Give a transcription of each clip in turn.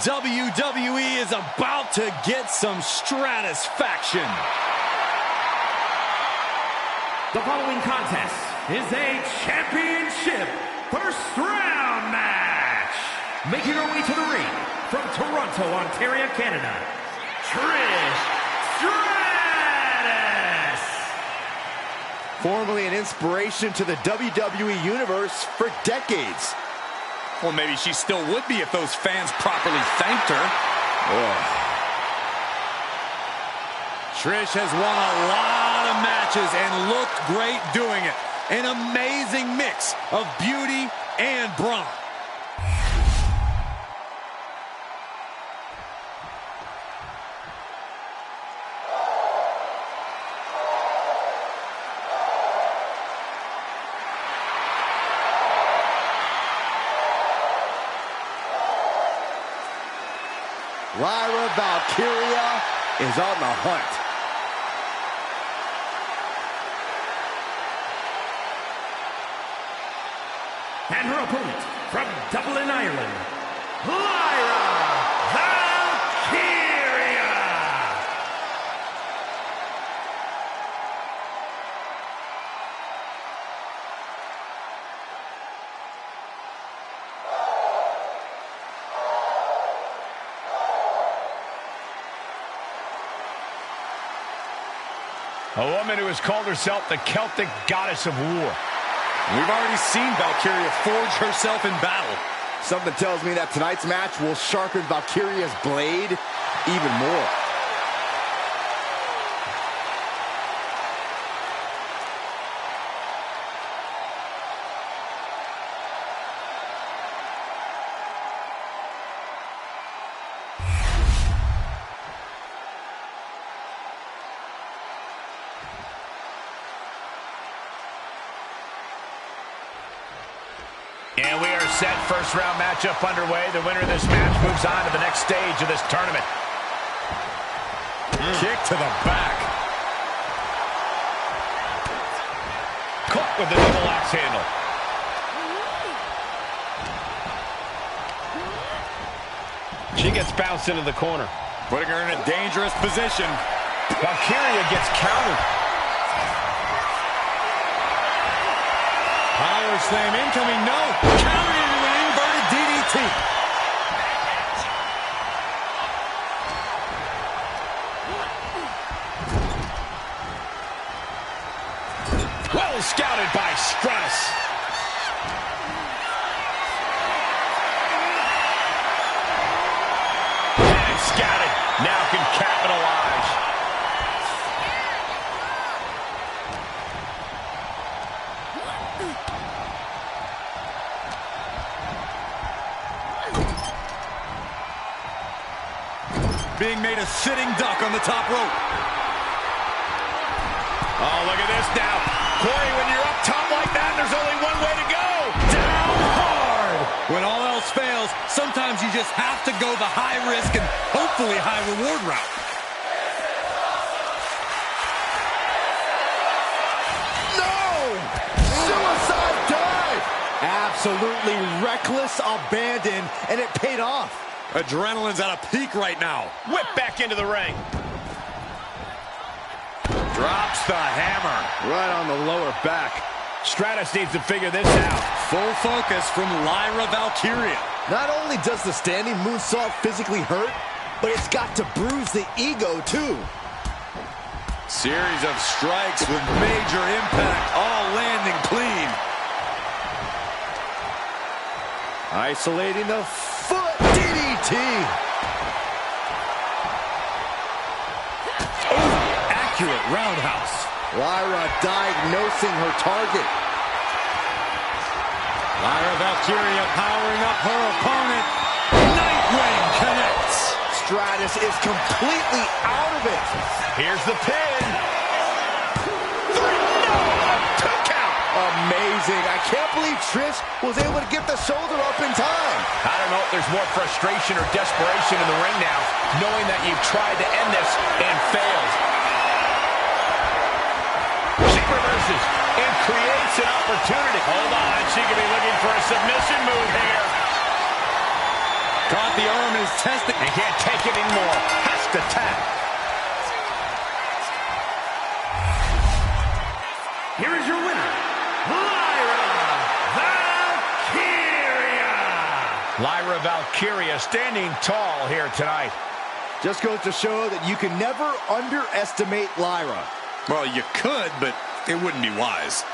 WWE is about to get some stratisfaction. The following contest is a championship first round match. Making her way to the ring from Toronto, Ontario, Canada, Trish Stratus. Formerly an inspiration to the WWE Universe for decades. Well, maybe she still would be if those fans properly thanked her. Trish has won a lot of matches and looked great doing it. An amazing mix of beauty and brawn. Lyra Valkyria is on the hunt. And her opponent from Dublin, Ireland, Lyra Valkyria. A woman who has called herself the Celtic goddess of war. We've already seen Valkyria forge herself in battle. Something tells me that tonight's match will sharpen Valkyria's blade even more. And we are set. First round matchup underway. The winner of this match moves on to the next stage of this tournament. Kick to the back. Caught with the double axe handle. She gets bounced into the corner. Putting her in a dangerous position. Valkyria gets countered. Power slam incoming, no. Countered into an inverted DDT. Well scouted by Stratus. And scouted. Now can capitalize. Being made a sitting duck on the top rope. Oh, look at this now. Corey, when you're up top like that, there's only one way to go. Down hard. When all else fails, sometimes you just have to go the high risk and hopefully high reward route. No! Suicide dive! Absolutely reckless abandon, and it paid off. Adrenaline's at a peak right now. Whip back into the ring. Drops the hammer. Right on the lower back. Stratus needs to figure this out. Full focus from Lyra Valkyria. Not only does the standing moonsault physically hurt, but it's got to bruise the ego, too. Series of strikes with major impact, all landing clean. Isolating the foot DDT. Accurate roundhouse. Lyra diagnosing her target. Lyra Valkyria powering up her opponent. Nightwing connects. Stratus is completely out of it. Here's the pin. 3, no, 2 count. Amazing. I can't believe Trish was able to get the shoulder up in time. I don't know if there's more frustration or desperation in the ring now, knowing that you've tried to end this and failed. She reverses and creates an opportunity. Hold on, she could be looking for a submission move here. Caught out the arm and is testing. And can't take it anymore. Has to tap. Here is your winner, Lyra Valkyria standing tall here tonight. Just goes to show that you can never underestimate Lyra. Well, you could, but it wouldn't be wise.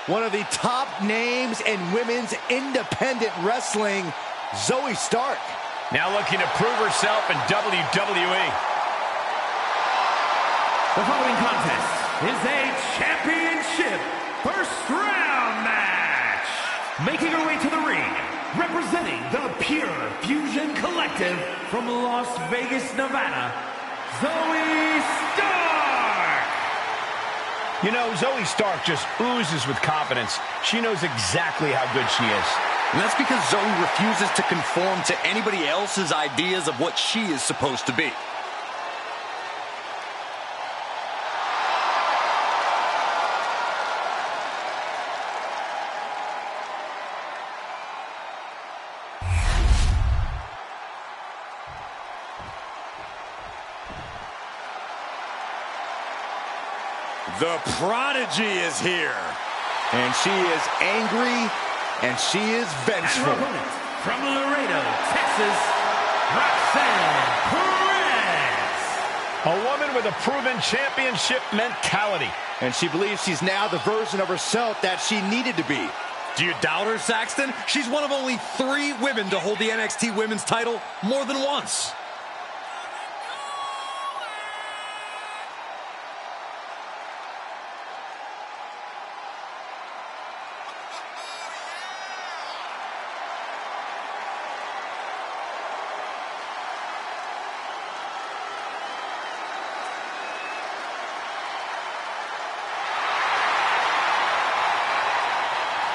One of the top names in women's independent wrestling, Zoe Stark. Now looking to prove herself in WWE. The following contest is a championship first round match. Making her way to the ring, representing the Pure Fusion Collective from Las Vegas, Nevada, Zoe Stark. You know, Zoe Stark just oozes with confidence. She knows exactly how good she is. And that's because Zoe refuses to conform to anybody else's ideas of what she is supposed to be. The Prodigy is here. And she is angry, and she is vengeful. And her opponent, from Laredo, Texas, Roxanne Perez. A woman with a proven championship mentality. And she believes she's now the version of herself that she needed to be. Do you doubt her, Saxton? She's one of only 3 women to hold the NXT Women's title more than once.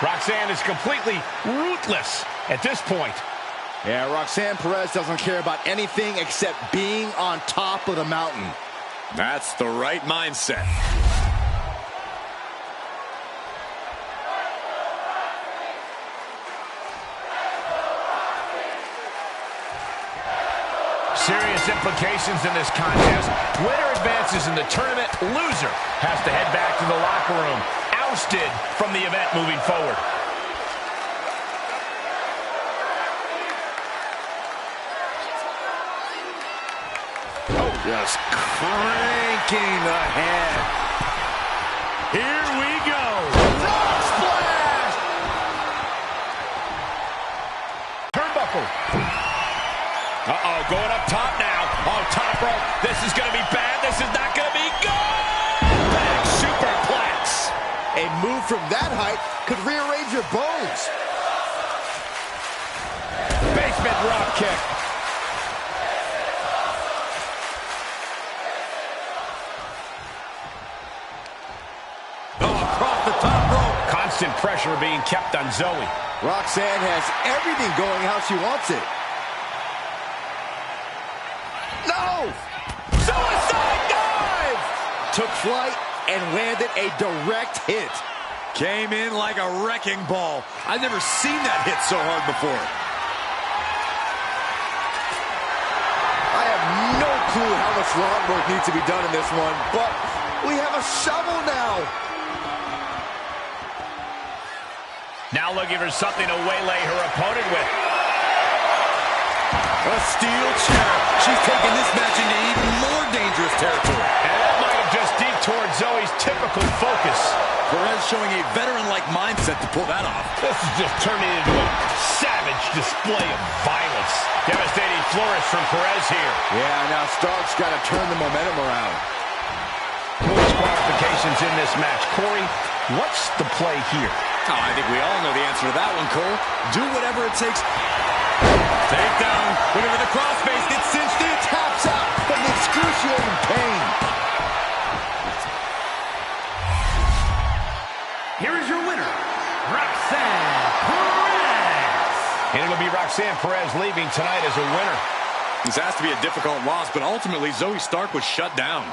Roxanne is completely ruthless at this point. Yeah, Roxanne Perez doesn't care about anything except being on top of the mountain. That's the right mindset. Serious implications in this contest. Winner advances in the tournament. Loser has to head back to the locker room. Ousted from the event moving forward. Oh, just cranking the head. Here we go. Frog splash! Turnbuckle. Uh-oh, going up top now. Oh, top rope. This is going to be bad. This is not going to be good. Big superplex. A move from that height could rearrange your bones. Basement drop kick. Oh, across the top rope. Constant pressure being kept on Zoe. Roxanne has everything going how she wants it. No! Suicide dive! Took flight and landed a direct hit. Came in like a wrecking ball. I've never seen that hit so hard before. I have no clue how much lawn work needs to be done in this one, but we have a shovel now. Now looking for something to waylay her opponent with. A steel chair. She's taking this match into even more dangerous territory. And that might have just detoured Zoe's typical focus. Perez showing a veteran-like mindset to pull that off. This is just turning into a savage display of violence. Devastating flourish from Perez here. Yeah, now Stark's got to turn the momentum around. No disqualifications in this match. Corey, what's the play here? Oh, I think we all know the answer to that one, Cole. Do whatever it takes. Takedown. Looking for the crossface. Gets cinched in. Taps out from the excruciating pain. Here is your winner, Roxanne Perez. And it'll be Roxanne Perez leaving tonight as a winner. This has to be a difficult loss, but ultimately Zoe Stark was shut down.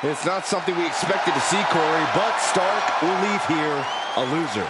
It's not something we expected to see, Corey, but Stark will leave here a loser.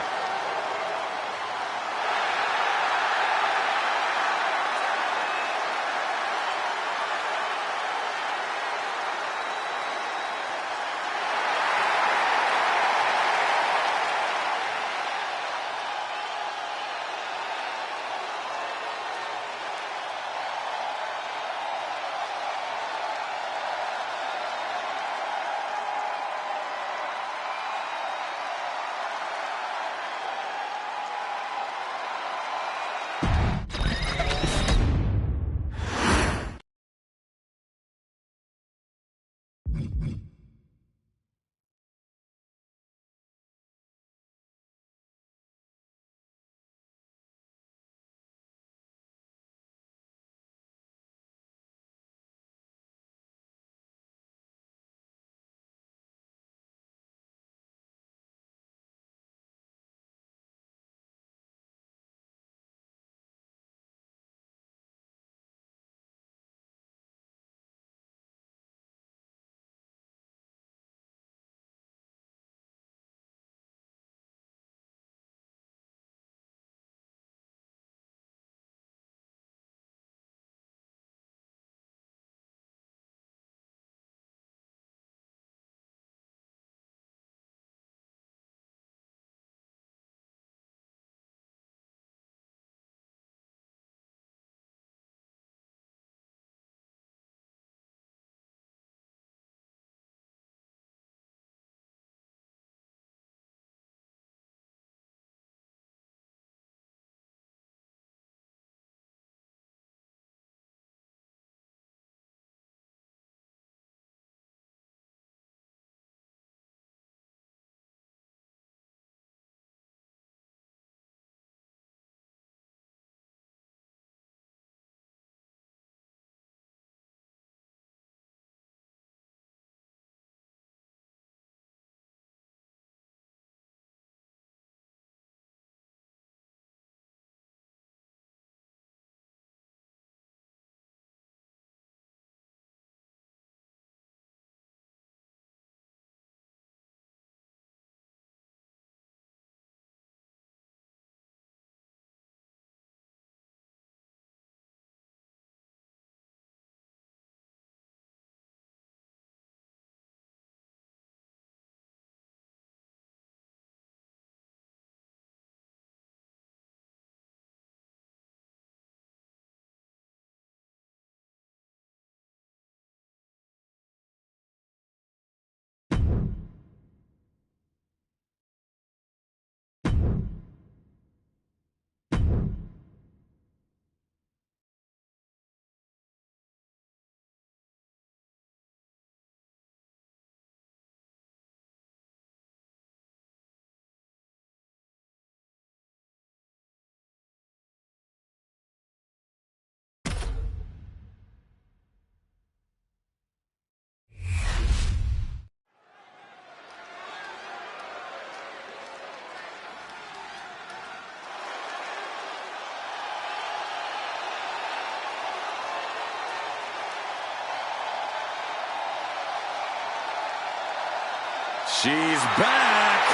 She's back.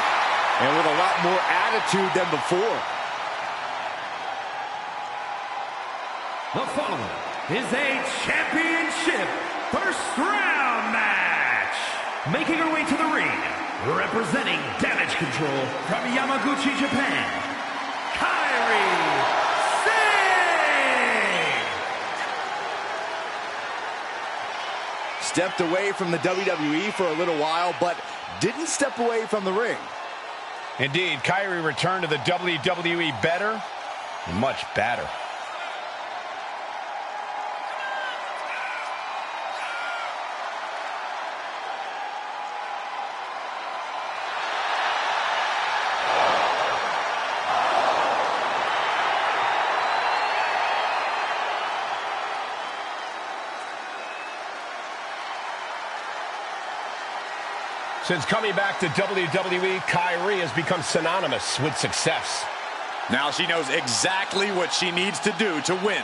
And with a lot more attitude than before. The following is a championship first round match. Making her way to the ring, representing Damage Control from Yamaguchi, Japan, Kairi Sane. Stepped away from the WWE for a little while, but didn't step away from the ring. Indeed, Kairi returned to the WWE better, much better. Since coming back to WWE, Kairi has become synonymous with success. Now she knows exactly what she needs to do to win.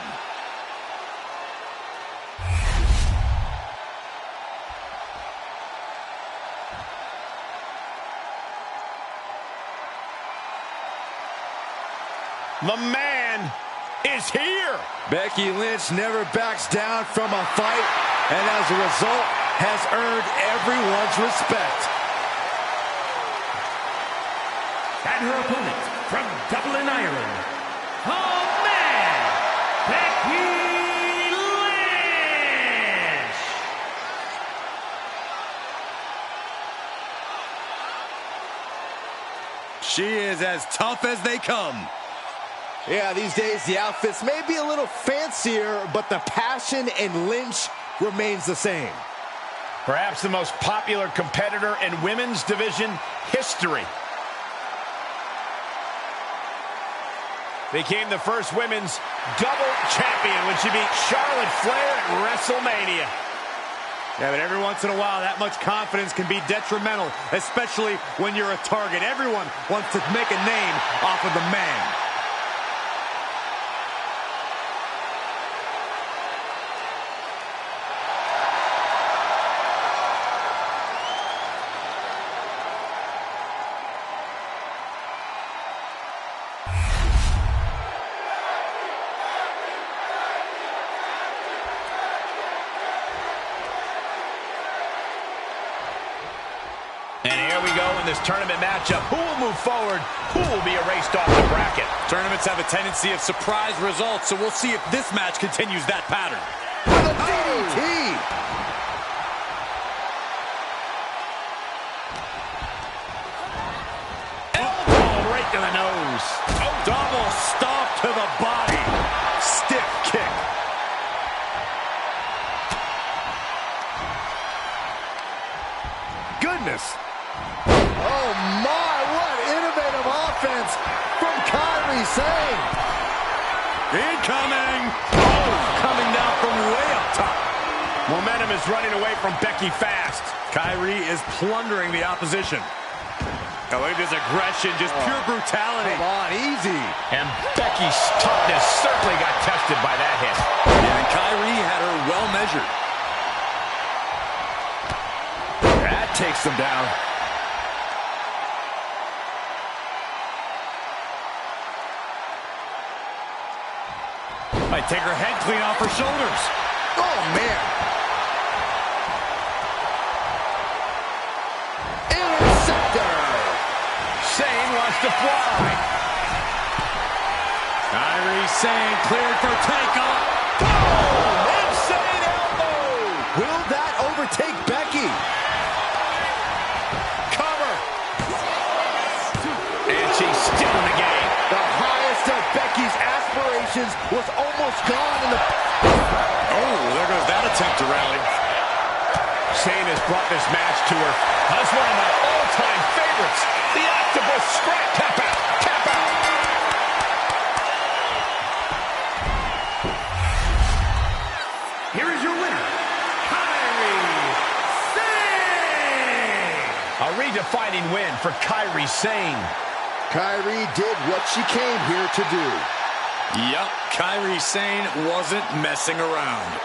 The man is here. Becky Lynch never backs down from a fight, and as a result, has earned everyone's respect. And her opponent from Dublin, Ireland, the man, Becky Lynch. She is as tough as they come. Yeah, these days the outfits may be a little fancier, but the passion in Lynch remains the same. Perhaps the most popular competitor in women's division history. Became the first women's double champion when she beat Charlotte Flair at WrestleMania. Yeah, but every once in a while, that much confidence can be detrimental, especially when you're a target. Everyone wants to make a name off of the man. And here we go in this tournament matchup. Who will move forward? Who will be erased off the bracket? Tournaments have a tendency of surprise results, so we'll see if this match continues that pattern. The DDT! Elbow right to the nose. Oh, double stomp to the body. Stiff kick. Goodness! Oh my, what innovative offense from Kairi Sane! Incoming! Oh, coming down from way up top. Momentum is running away from Becky fast. Kairi is plundering the opposition. Now look at this aggression, just pure brutality. Come on, easy. And Becky's toughness certainly got tested by that hit. Yeah, and Kairi had her well measured. That takes them down. Might take her head clean off her shoulders. Oh, man. Interceptor. Sane wants to fly. Kairi Sane cleared for takeoff. Boom! Insane elbow. Will that overtake Becky? Cover. And she's still in the game. The highest of Becky's aspirations was almost gone in the... Oh, there goes that attempt to rally. Sane has brought this match to her. That's one of my all-time favorites. The octopus strike. Tap out. Tap out. Here is your winner, Kairi Sane. A redefining win for Kairi Sane. Kairi did what she came here to do. Yup, Kairi Sane wasn't messing around.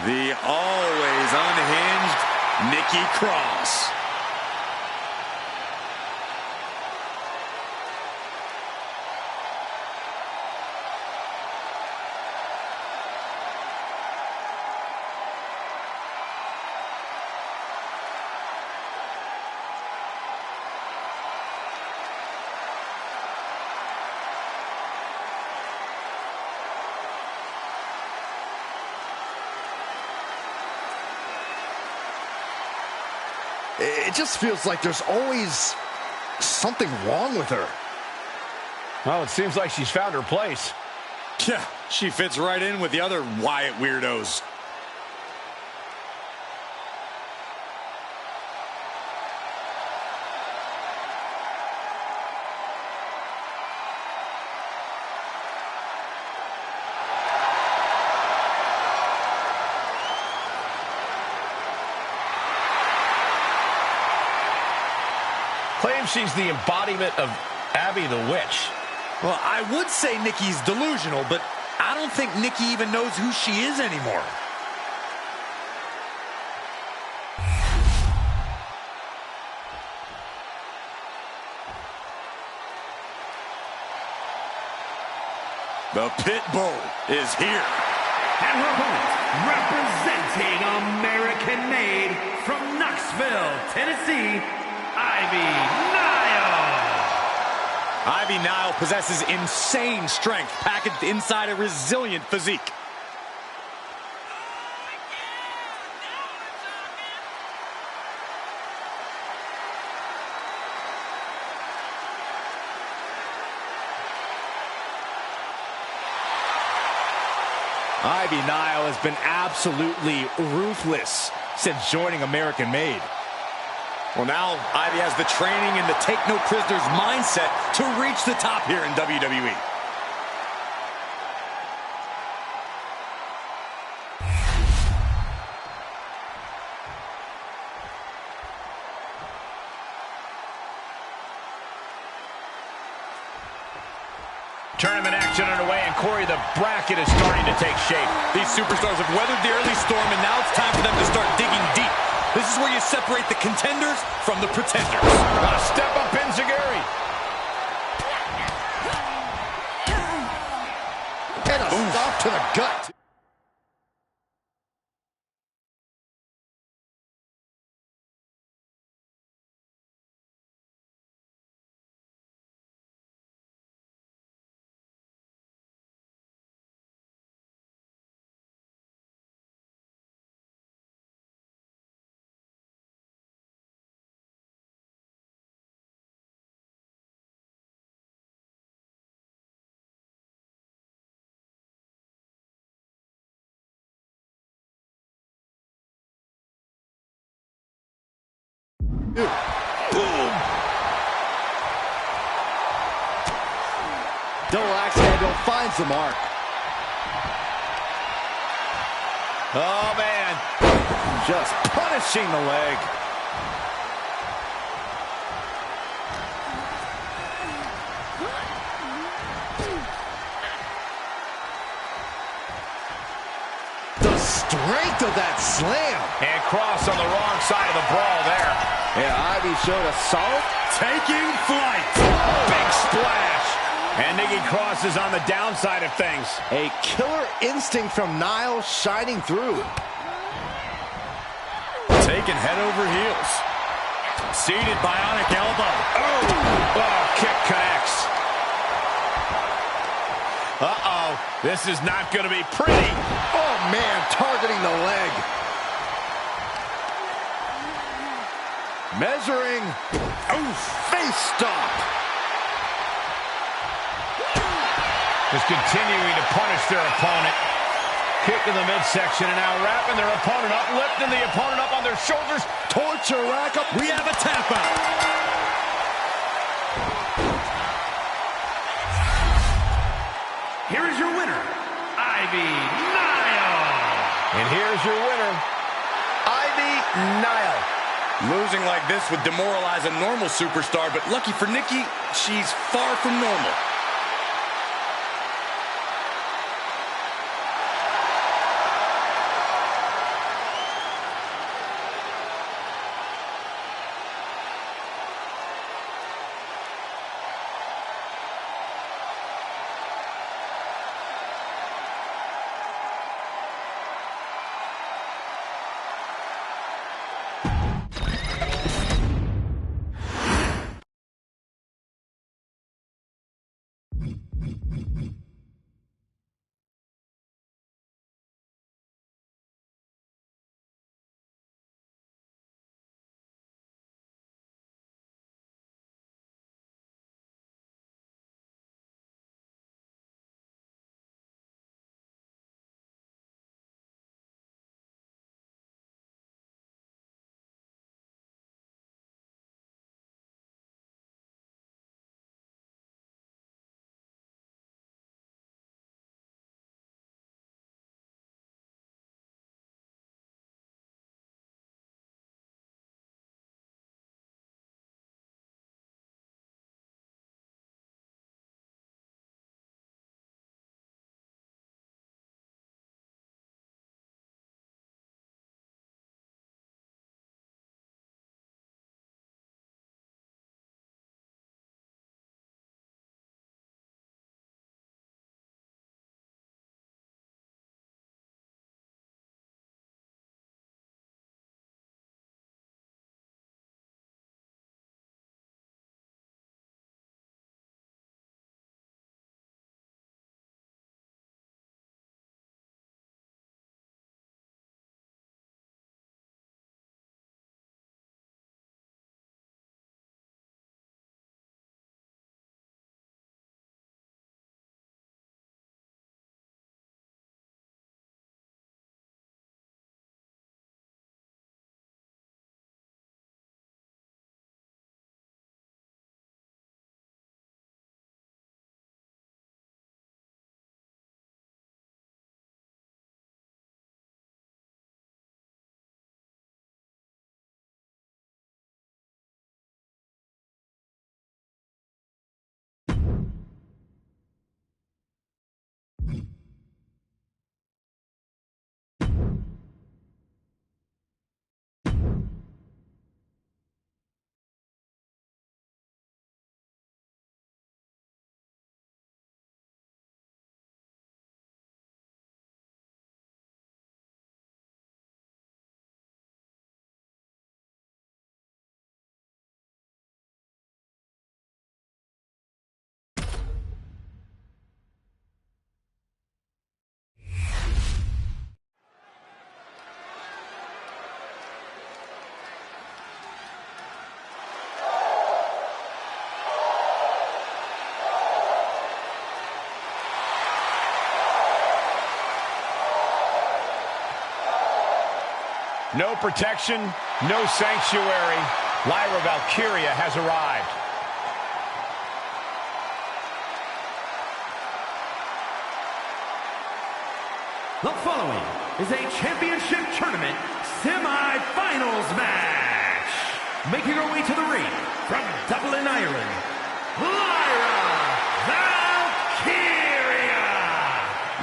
The always unhinged Nikki Cross. It just feels like there's always something wrong with her. Well, it seems like she's found her place. Yeah, she fits right in with the other Wyatt weirdos. Claims she's the embodiment of Abby the Witch. Well, I would say Nikki's delusional, but I don't think Nikki even knows who she is anymore. The Pit Bull is here. And her opponent, representing American-made from Knoxville, Tennessee, Ivy Nile. Ivy Nile possesses insane strength packaged inside a resilient physique. Ivy Nile has been absolutely ruthless since joining American Made. Well, now Ivy has the training and the take-no-prisoners mindset to reach the top here in WWE. Tournament action underway, and Corey, the bracket is starting to take shape. These superstars have weathered the early storm, and now it's time for them to start digging deep. This is where you separate the contenders from the pretenders. A step up Enziguri. And a stop to the gut. Boom! Double axe handle finds the mark. Oh, man. Just punishing the leg. The strength of that slam. And cross on the wrong side of the brawl there. Yeah, Ivy showed a solid. Taking flight. Big splash. And Nikki Cross is on the downside of things. A killer instinct from Niles shining through. Taken head over heels. Seated bionic elbow. Oh, kick connects. Uh-oh. This is not going to be pretty. Oh, man, targeting the leg. Measuring. Oh, face stop. Just continuing to punish their opponent. Kick in the midsection and now wrapping their opponent up, lifting the opponent up on their shoulders. Torture rack up. We have a tap out. Here is your winner, Ivy Nile. And here's your winner, Ivy Nile. Losing like this would demoralize a normal superstar, but lucky for Nikki, she's far from normal. No protection, no sanctuary. Lyra Valkyria has arrived. The following is a championship tournament semi-finals match. Making her way to the ring from Dublin, Ireland, Lyra Valkyria.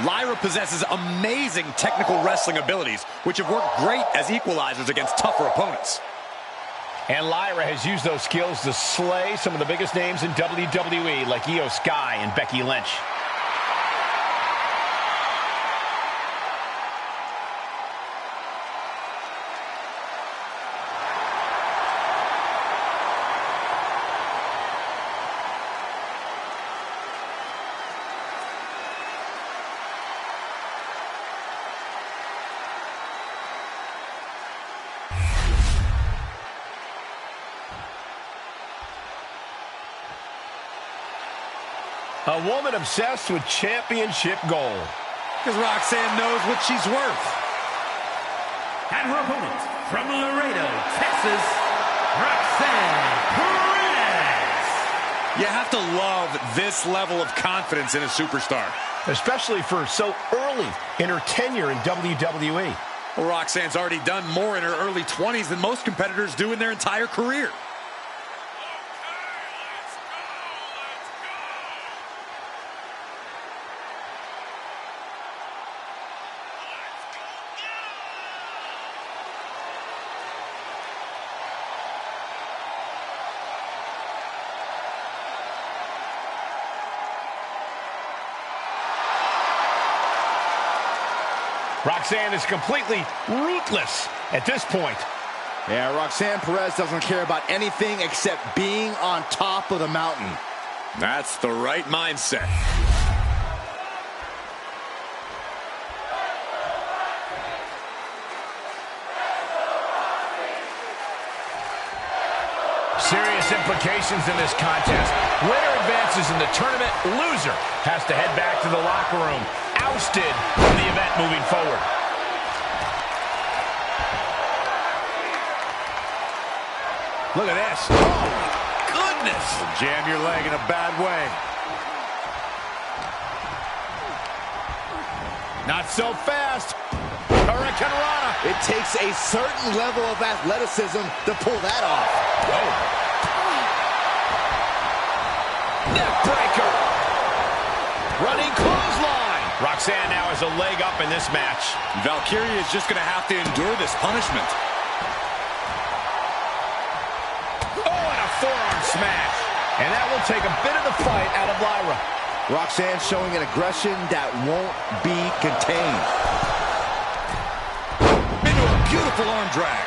Lyra Lyra possesses amazing technical wrestling abilities, which have worked great as equalizers against tougher opponents. And Lyra has used those skills to slay some of the biggest names in WWE, like Io Sky and Becky Lynch. A woman obsessed with championship gold. Because Roxanne knows what she's worth. And her opponent, from Laredo, Texas, Roxanne Perez. You have to love this level of confidence in a superstar. Especially for so early in her tenure in WWE. Well, Roxanne's already done more in her early 20s than most competitors do in their entire career. Roxanne is completely ruthless at this point. Yeah, Roxanne Perez doesn't care about anything except being on top of the mountain. That's the right mindset. Serious implications in this contest. Winner advances in the tournament. Loser has to head back to the locker room. Ousted from the event moving forward. Look at this. Oh, goodness. Jam your leg in a bad way. Not so fast. Hurricane Rana. It takes a certain level of athleticism to pull that off. Oh. Neck breaker. Running clothesline. Roxanne now has a leg up in this match. Valkyria is just going to have to endure this punishment. Oh, and a forearm smash. And that will take a bit of the fight out of Lyra. Roxanne showing an aggression that won't be contained. Into a beautiful arm drag.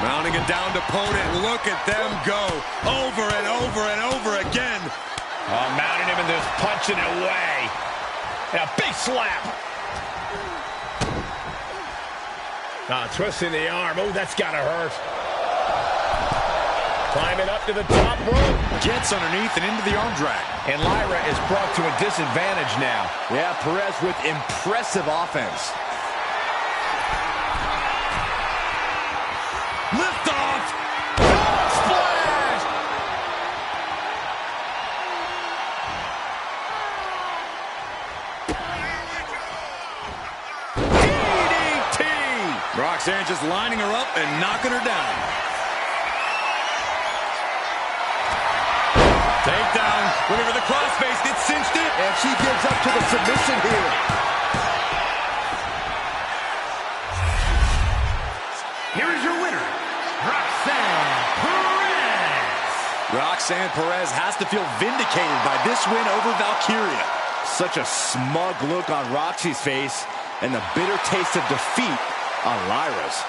Mounting a downed opponent. Look at them go over and over and over again. Oh, mounting him and just punching it away. And a big slap. Twisting the arm. Oh, that's got to hurt. Climbing up to the top rope. Gets underneath and into the arm drag. And Lyra is brought to a disadvantage now. Yeah, Perez with impressive offense. Lift off. Oh, splash. DDT. Roxanne just lining her up and knocking her down. Takedown. Looking for the crossface. It cinched it. And she gives up to the submission here. Here is your winner, Roxanne Perez. Roxanne Perez has to feel vindicated by this win over Valkyria. Such a smug look on Roxy's face and the bitter taste of defeat on Lyra's.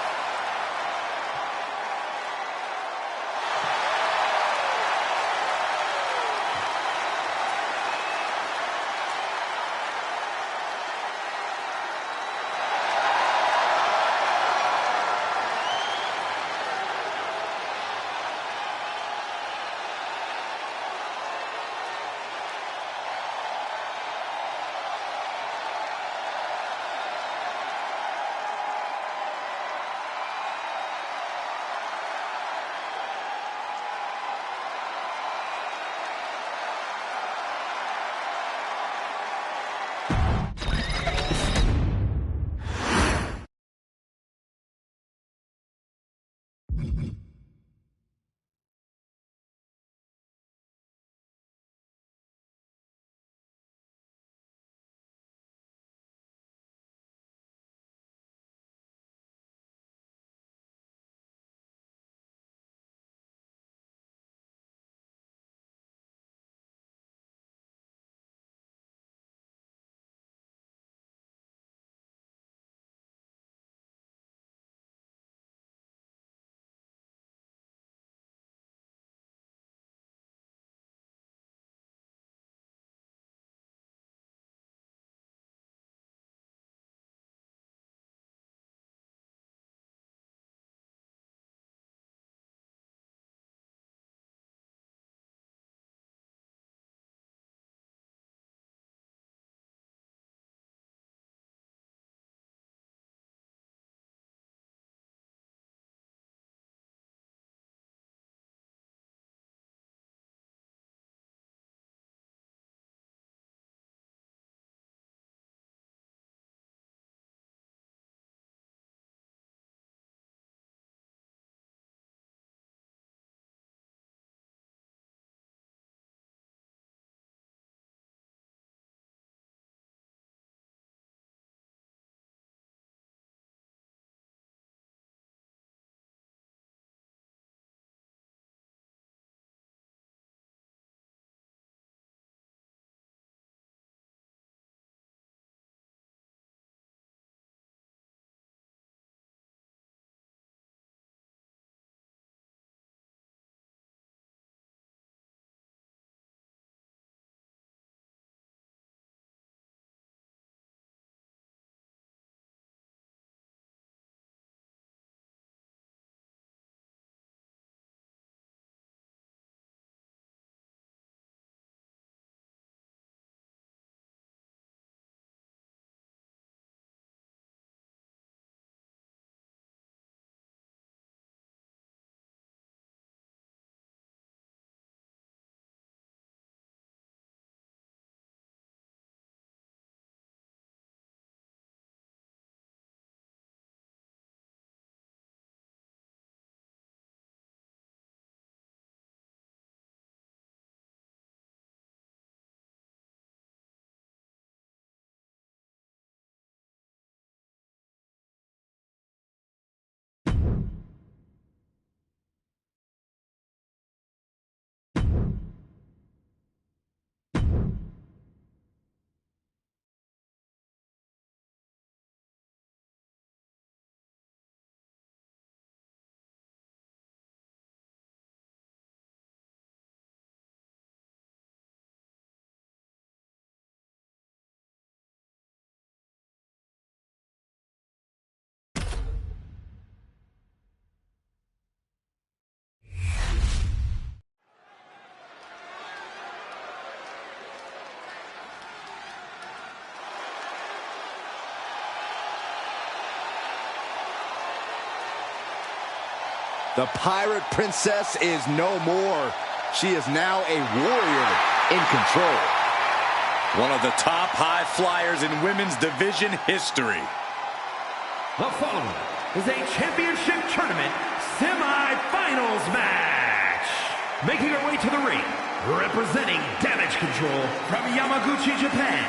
The Pirate Princess is no more. She is now a warrior in control. One of the top high flyers in women's division history. The following is a championship tournament semi-finals match. Making her way to the ring, representing Damage Control from Yamaguchi, Japan,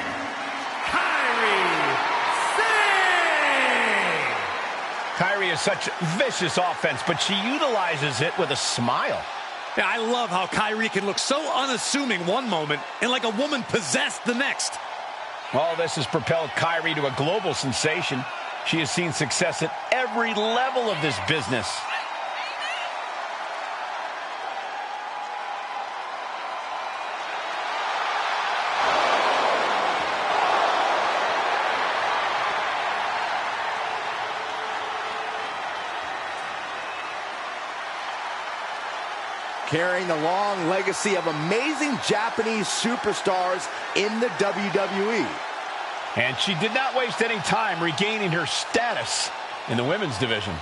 Kyrie is such vicious offense, but she utilizes it with a smile. Yeah, I love how Kyrie can look so unassuming one moment and like a woman possessed the next. All this has propelled Kyrie to a global sensation. She has seen success at every level of this business. Carrying the long legacy of amazing Japanese superstars in the WWE. And she did not waste any time regaining her status in the women's division.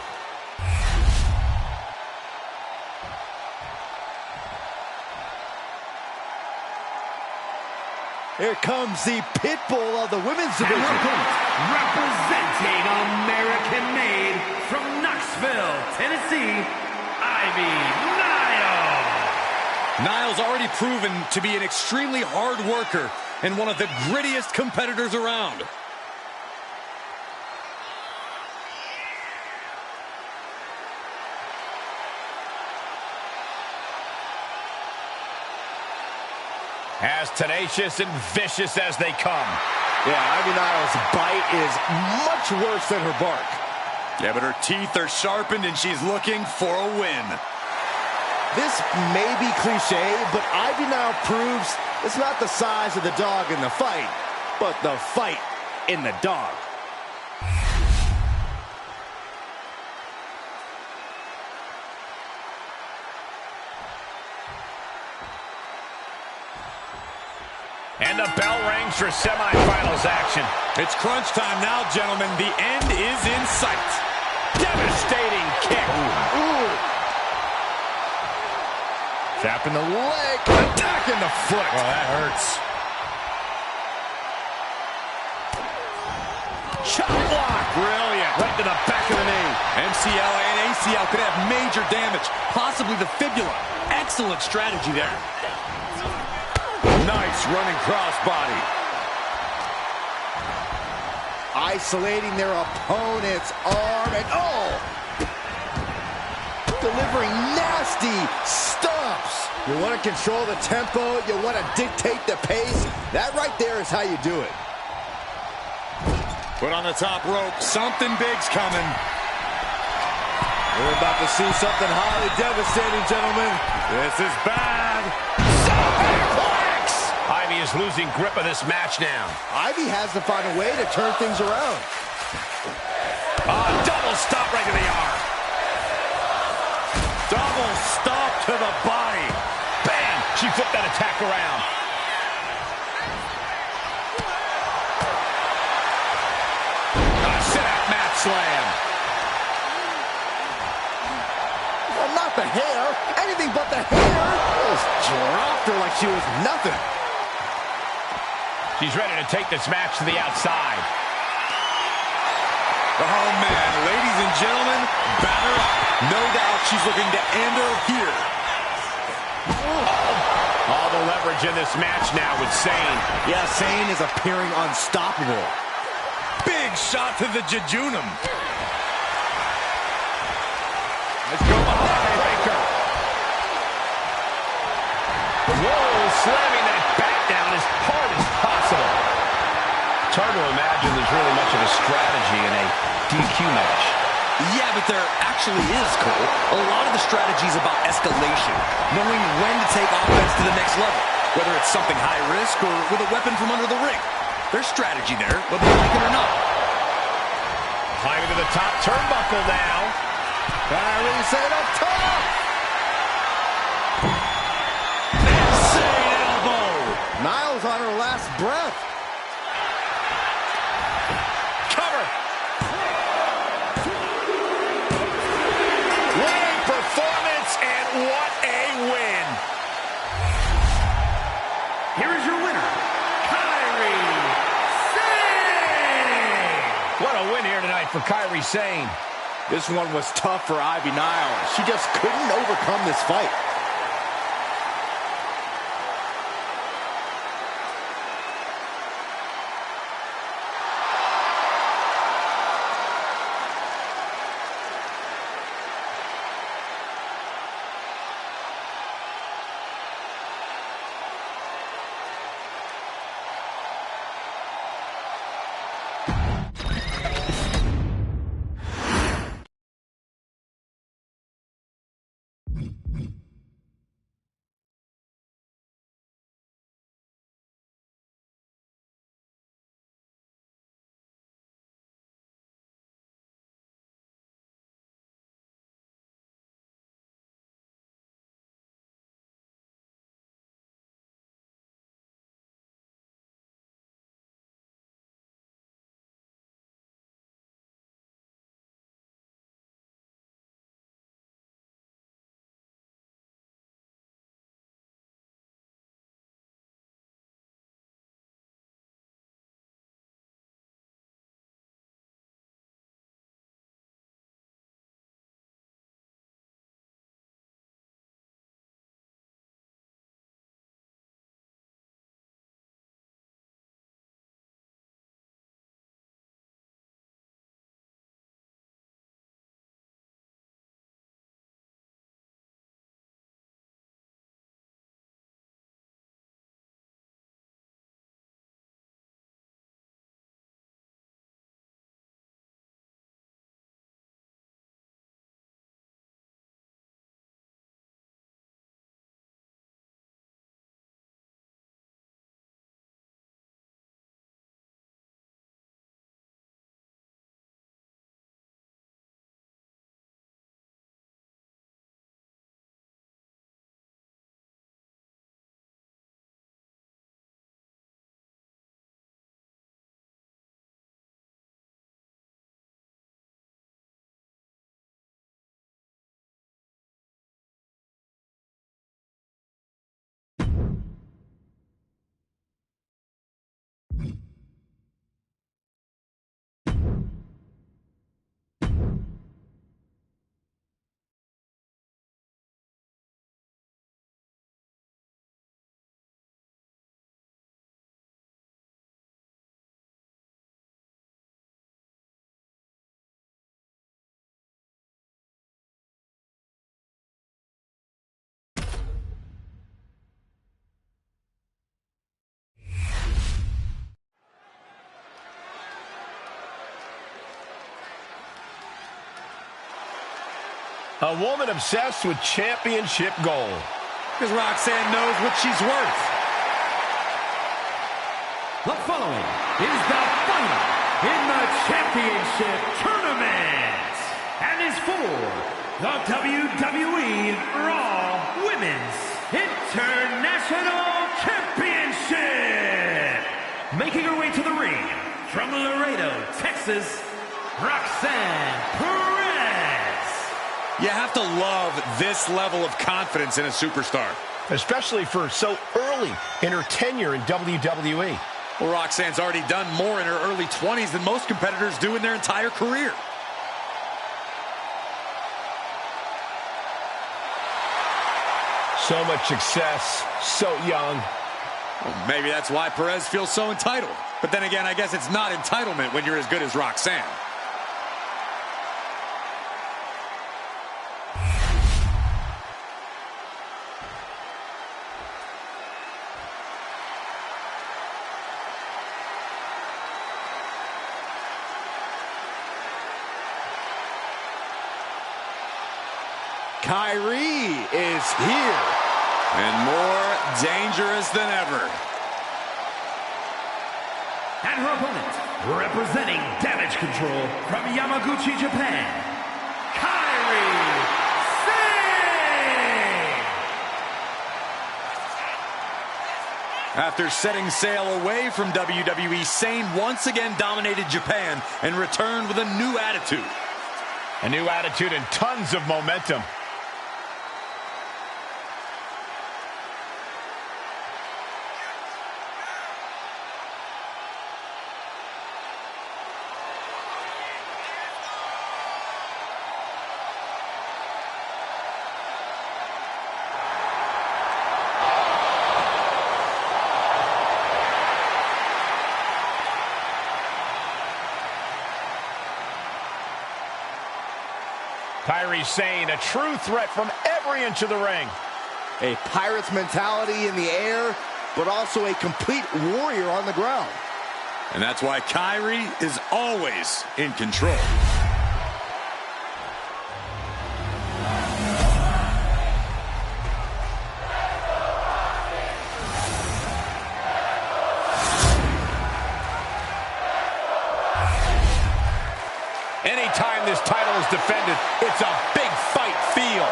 Here comes the pit bull of the women's division. Representing American-made from Knoxville, Tennessee, Ivy Niles already proven to be an extremely hard worker and one of the grittiest competitors around. As tenacious and vicious as they come. Yeah, Ivy Niles' bite is much worse than her bark. Yeah, but her teeth are sharpened and she's looking for a win. This may be cliche, but Ivy Nile proves it's not the size of the dog in the fight, but the fight in the dog. And the bell rings for semifinals action. It's crunch time now, gentlemen. The end is in sight. Devastating kick. Ooh. Tapping the leg, attacking the foot. Oh, that hurts. Chop block. Brilliant. Right to the back of the knee. MCL and ACL could have major damage, possibly the fibula. Excellent strategy there. Nice running crossbody. Isolating their opponent's arm and delivering nasty stomps. You want to control the tempo, you want to dictate the pace. That right there is how you do it. Put on the top rope. Something big's coming. We're about to see something highly devastating, gentlemen. This is bad. Ivy is losing grip of this match now. Ivy has to find a way to turn things around. Double stop right to the arm. Double stop to the body. Bam! She flipped that attack around. Sit-out mat slam. Well, not the hair. Anything but the hair. Just dropped her like she was nothing. She's ready to take this match to the outside. Oh, man. Ladies and gentlemen, batter up. No doubt she's looking to end her here. All the leverage in this match now with Sane. Yeah, Sane is appearing unstoppable. Big shot to the jejunum. Let's go behind Baker. Whoa, slamming that back down as hard as possible. It's hard to imagine there's really much of a strategy in a DQ match. Yeah, but there actually is, Cole. A lot of the strategy is about escalation, knowing when to take offense to the next level, whether it's something high risk or with a weapon from under the ring. There's strategy there, whether you like it or not. Climbing to the top turnbuckle now. Kyrie set up top. Insane elbow. Niles on her last breath. Cover. Winning performance. here is your winner, Kairi Sane! What a win here tonight for Kairi Sane. This one was tough for Ivy Nile. She just couldn't overcome this fight. A woman obsessed with championship gold. Because Roxanne knows what she's worth. The following is the final in the championship tournament and is for the WWE Raw Women's International Championship. Making her way to the ring from Laredo, Texas, Roxanne Perez. You have to love this level of confidence in a superstar. Especially for so early in her tenure in WWE. Well, Roxanne's already done more in her early 20s than most competitors do in their entire career. So much success, so young. Well, maybe that's why Perez feels so entitled. But then again, I guess it's not entitlement when you're as good as Roxanne. Kairi is here, and more dangerous than ever. And her opponent, representing Damage Control from Yamaguchi, Japan, Kairi Sane! After setting sail away from WWE, Sane once again dominated Japan and returned with a new attitude. A new attitude and tons of momentum. Kairi Sane, a true threat from every inch of the ring. A Pirate's mentality in the air, but also a complete warrior on the ground. And that's why Kairi is always in control. Anytime this title is defended, it's a big fight feel.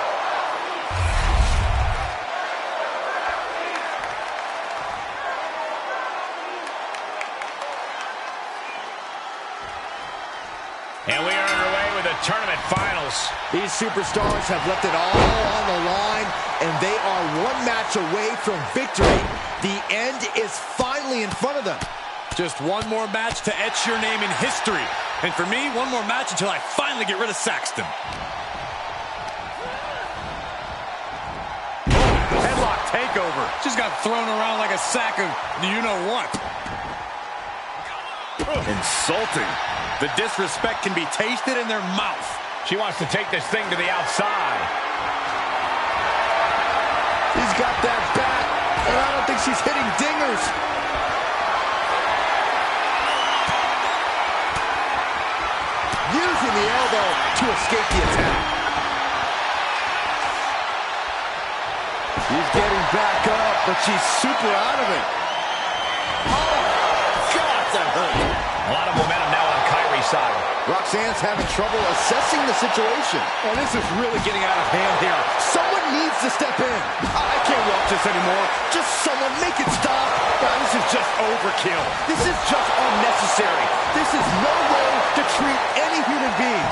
And we are underway with the tournament finals. These superstars have left it all on the line, and they are one match away from victory. The end is finally in front of them. Just one more match to etch your name in history. And for me, one more match until I finally get rid of Saxton. Headlock takeover. Just got thrown around like a sack of you-know-what. Insulting. The disrespect can be tasted in their mouth. She wants to take this thing to the outside. He's got that bat, and I don't think she's hitting dingers. Using the elbow to escape the attack. She's getting back up, but she's super out of it. Oh, God, that hurt. A lot of momentum now on Kairi's side. Roxanne's having trouble assessing the situation. Oh, this is really getting out of hand here. Someone needs to step in. I can't watch this anymore. Just someone make it stop. This is just overkill. This is just unnecessary. This is no way to treat any human being.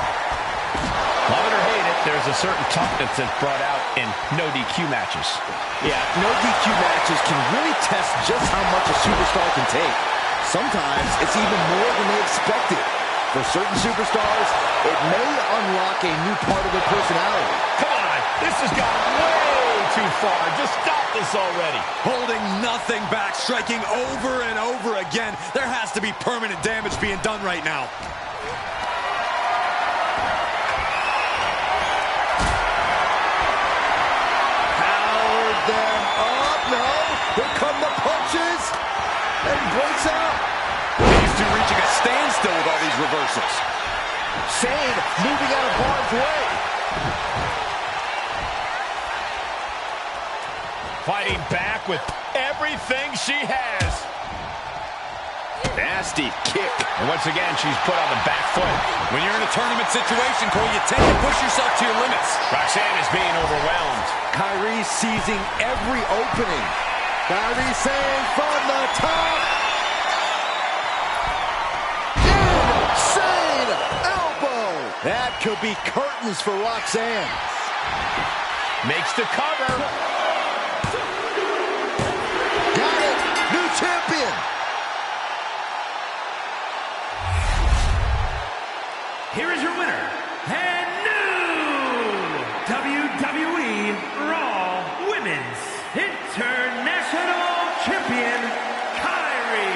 Love it or hate it, there's a certain toughness that's brought out in no DQ matches. Yeah, no DQ matches can really test just how much a superstar can take. Sometimes it's even more than they expected. For certain superstars, it may unlock a new part of their personality. Come on, this has gone way too far. Just stop this already. Holding nothing back, striking over and over again. There has to be permanent damage being done right now. Powered them up. No, here come the punches. And breaks out. These two reaching a standstill with all these reversals. Sane moving out of harm's way. Fighting back with everything she has. Nasty kick. And once again, she's put on the back foot. When you're in a tournament situation, Cole, you tend to push yourself to your limits. Roxanne is being overwhelmed. Kairi seizing every opening. Kairi Sane from the top. Insane elbow. That could be curtains for Roxanne. Makes the cover. Got it. New champion. Here is your winner, and new WWE Raw Women's International Champion, Kairi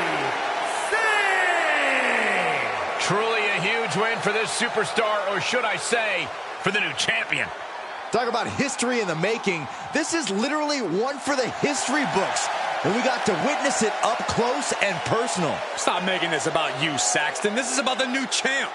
Sane. Truly a huge win for this superstar, or should I say, for the new champion. Talk about history in the making. This is literally one for the history books. And we got to witness it up close and personal. Stop making this about you, Saxton. This is about the new champ.